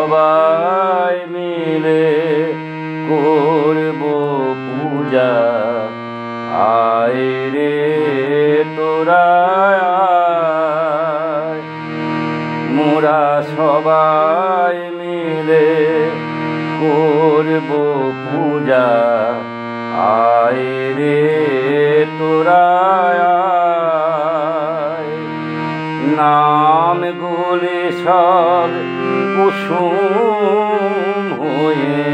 সবাই মিলে করব পূজা। আয় রে তোরা আয়, মোরা সবাই মিলে করব পূজা। আয় রে তোরা আয়, নামগুলি সব কুসুম হয়ে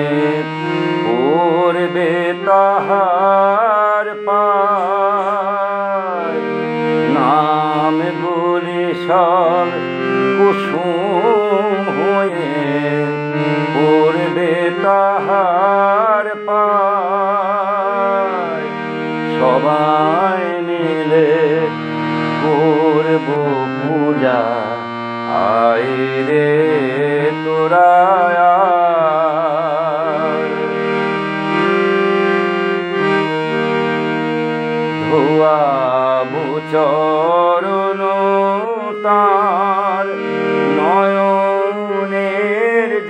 পড়বে তাহার পায়। নামগুলি সব কুসুম হয়ে পড়বে তাহার পায়। সবাই মিলে করব পূজা। আয় রে তোরা আয়, ধোয়াবো চরণ তার নয়নের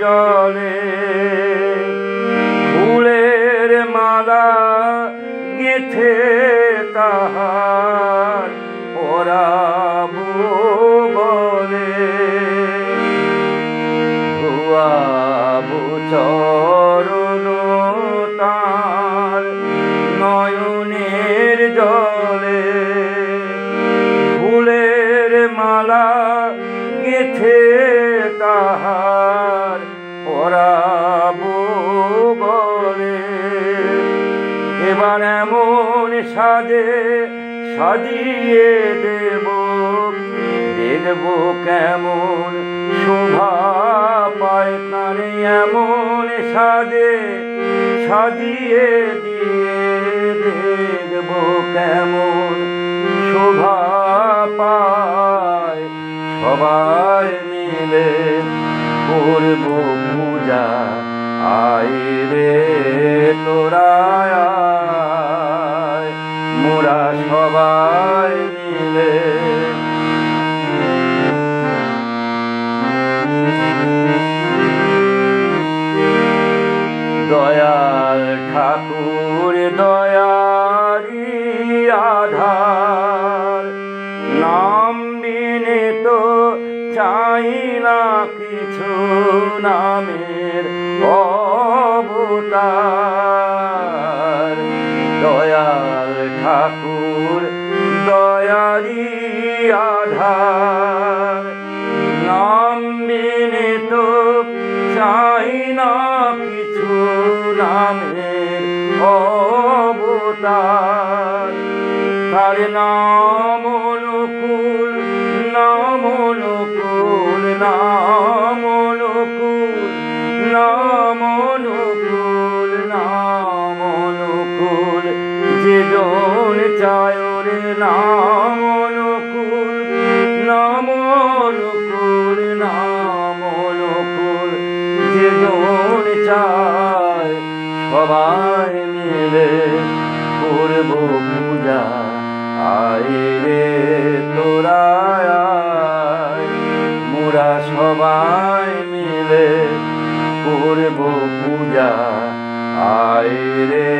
জলে। ফুলের মালা গেঁথে তাহার পরাবো বলে। ধোয়াবো চরণ তার নয়নের জলে। ফুলের মালা গেঁথে তাহার পরাবো বলে। এবার এমন সাজে সাজিয়ে দেব, দেখব কেমন শোভা পায় তারে। এমন সাজে সাজিয়ে দিয়ে দেখব কেমন শোভা পায়। সবাই মিলে করব পূজা। আয় রে তোরা আয়, মোরা সবাই মিলে। দয়াল ঠাকুর দয়ারি আধার, নাম বিনে তো চাই না কিছু, নামের অবতার। দয়াল ঠাকুর দয়ারি আধার, নাম বিনে তো চাই না কিছু, নামের অবতার। তার নাম অনুকূল, নাম অনুকূল, নাম অনুকূল, নাম অনুকূল, নাম অনুকূল। যে জন চায় রে নাম অনুকূল, নাম অনুকূল, নাম অনুকূল। যে জন চায় সবাই মিলে করব পূজা। আয় রে তোরা আয়, মোরা সবাই মিলে করব পূজা। আয় রে